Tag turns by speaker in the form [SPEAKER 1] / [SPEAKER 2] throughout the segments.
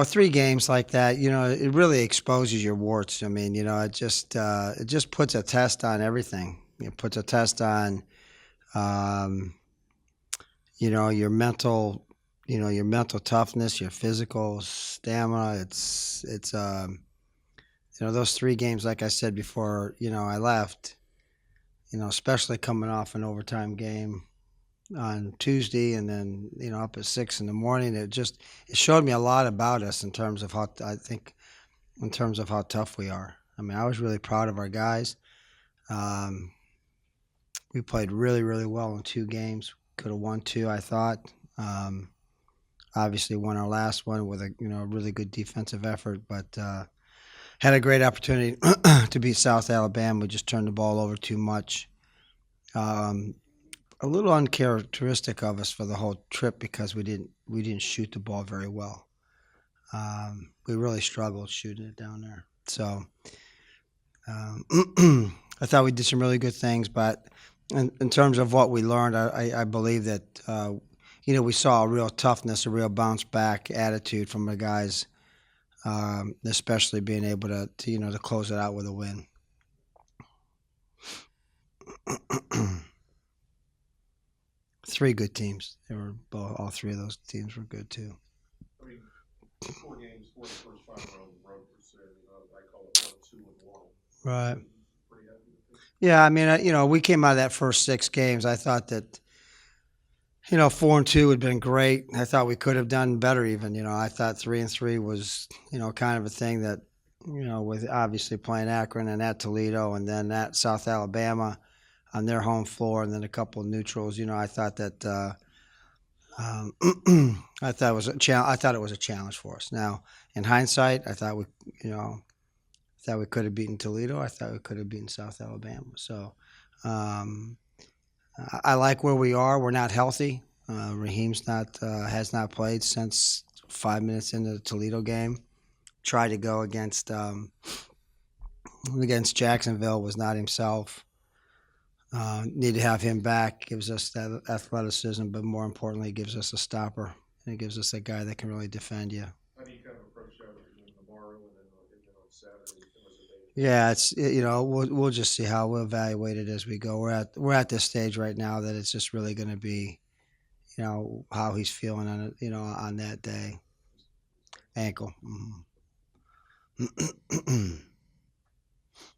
[SPEAKER 1] 3 games like that, it really exposes your warts. I mean, it just puts a test on everything. It puts a test on, um, your mental, your mental toughness, your physical stamina. Those 3 games, like I said before, I left, especially coming off an overtime game on Tuesday and then, up at 6 in the morning. It showed me a lot about us in terms of how, I think, in terms of how tough we are. I mean, I was really proud of our guys. Um, we played really, really well in 2 games. Could have won 2, I thought. Um, Obviously won our last one with a really good defensive effort, but had a great opportunity to beat South Alabama. We just turned the ball over too much. Um, a little uncharacteristic of us for the whole trip because we didn't shoot the ball very well. We really struggled shooting it down there. So I thought we did some really good things, but in terms of what we learned, I believe that we saw a real toughness, a real bounce back attitude from the guys, especially being able to close it out with a win. 3 good teams. They were all 3 of those teams were good too.
[SPEAKER 2] I mean, 4 games, 4 of the first 5 are on the road per se. I call it 1, 2, and 1.
[SPEAKER 1] Right.
[SPEAKER 2] Pretty happy with it.
[SPEAKER 1] Yeah, I mean, we came out of that first 6 games. I thought that 4-2 had been great. I thought we could have done better even. I thought 3-3 was, kind of a thing that, with obviously playing Akron and at Toledo and then at South Alabama on their home floor and then a couple of neutrals. I thought that um, I thought it was I thought it was a challenge for us. Now, in hindsight, I thought we could have beaten Toledo. I thought we could have beaten South Alabama. So um, I like where we are. We're not healthy. Raheem's not has not played since 5 minutes into the Toledo game. Tried to go against Jacksonville, was not himself. Need to have him back. Gives us that athleticism, but more importantly, gives us a stopper and it gives us a guy that can really defend you.
[SPEAKER 2] How do you kind of approach that tomorrow and then on Saturday?
[SPEAKER 1] Yeah, we'll just see how we'll evaluate it as we go. We're at this stage right now that it's just really going to be how he's feeling on it on that day. Ankle. Mm-hmm.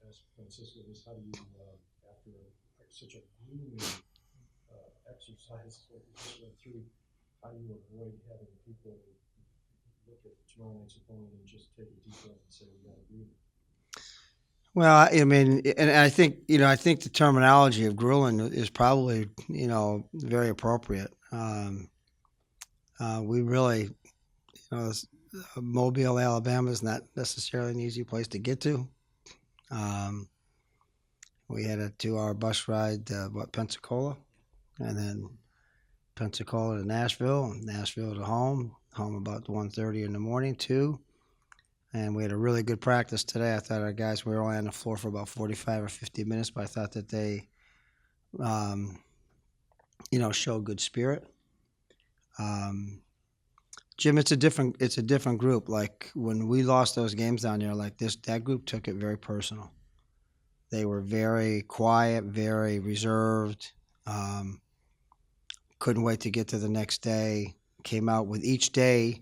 [SPEAKER 3] As Francisco is, how do you, after such a grueling exercise like you just went through, how do you avoid having people look at tomorrow night's opponent and just take a deep breath and say, we got to do it?
[SPEAKER 1] Well, I mean, and I think the terminology of grueling is probably, very appropriate. We really, Mobile, Alabama is not necessarily an easy place to get to. Um, we had a 2-hour bus ride, Pensacola, and then Pensacola to Nashville, Nashville to home about 1:30 in the morning, 2. And we had a really good practice today. I thought our guys, we were only on the floor for about 45 or 50 minutes, but I thought that they, um, showed good spirit. Um, Jim, it's a different group. Like when we lost those games down there, like that group took it very personal. They were very quiet, very reserved. Um, couldn't wait to get to the next day. Came out with each day,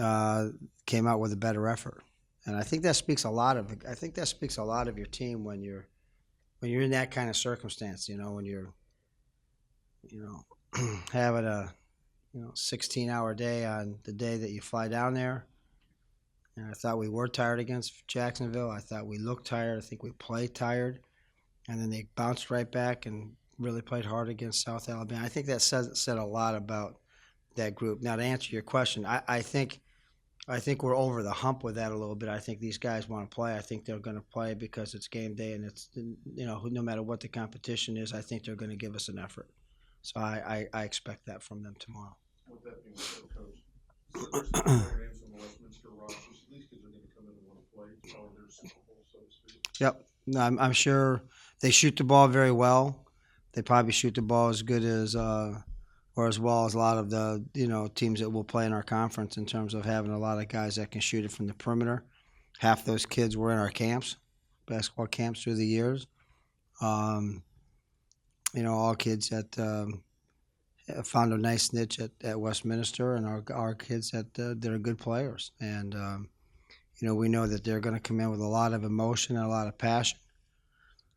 [SPEAKER 1] uh, came out with a better effort, and I think that speaks a lot of. I think that speaks a lot of your team when you're in that kind of circumstance. When you're you having a 16-hour day on the day that you fly down there. And I thought we were tired against Jacksonville. I thought we looked tired. I think we played tired. And then they bounced right back and really played hard against South Alabama. I think that said a lot about that group. Now to answer your question, I think we're over the hump with that a little bit. I think these guys want to play. I think they're going to play because it's game day and it's no matter what the competition is, I think they're going to give us an effort. So I expect that from them tomorrow.
[SPEAKER 2] With that being said, Coach, there's some player names on the Westminster rosters. These kids are going to come in and want to play. It's probably their Super Bowl, so to speak.
[SPEAKER 1] Yep. No, I'm sure they shoot the ball very well. They probably shoot the ball as good as or as well as a lot of the teams that will play in our conference in terms of having a lot of guys that can shoot it from the perimeter. Half those kids were in our camps, basketball camps through the years. Um, all kids that found a nice niche at Westminster, and our kids that are good players. And we know that they're going to come in with a lot of emotion and a lot of passion,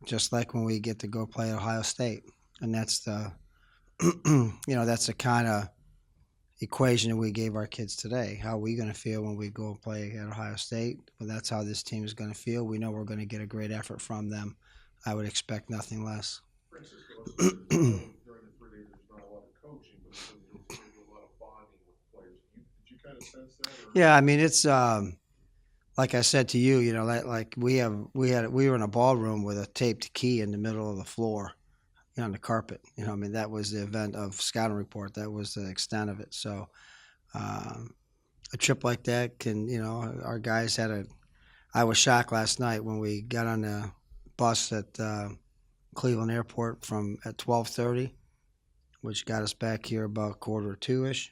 [SPEAKER 1] just like when we get to go play at Ohio State. And that's the that's the kind of equation that we gave our kids today. How are we going to feel when we go and play at Ohio State? Well, that's how this team is going to feel. We know we're going to get a great effort from them. I would expect nothing less.
[SPEAKER 2] Francisco, during the 3 days, there's not a lot of coaching, but there's a lot of bonding with players. Did you kind of sense that? Or?
[SPEAKER 1] Yeah, I mean it's like I said to you, like we were in a ballroom with a taped key in the middle of the floor, on the carpet. I mean that was the event of scouting report. That was the extent of it. So a trip like that can, our guys I was shocked last night when we got on the bus at Cleveland Airport at 12:30, which got us back here about 1:45-ish.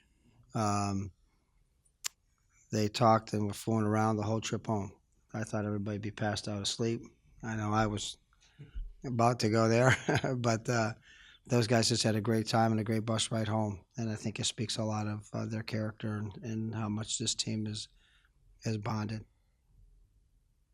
[SPEAKER 1] They talked and were fooling around the whole trip home. I thought everybody'd be passed out asleep. I know I was about to go there, but those guys just had a great time and a great bus ride home. And I think it speaks a lot of their character and how much this team is bonded.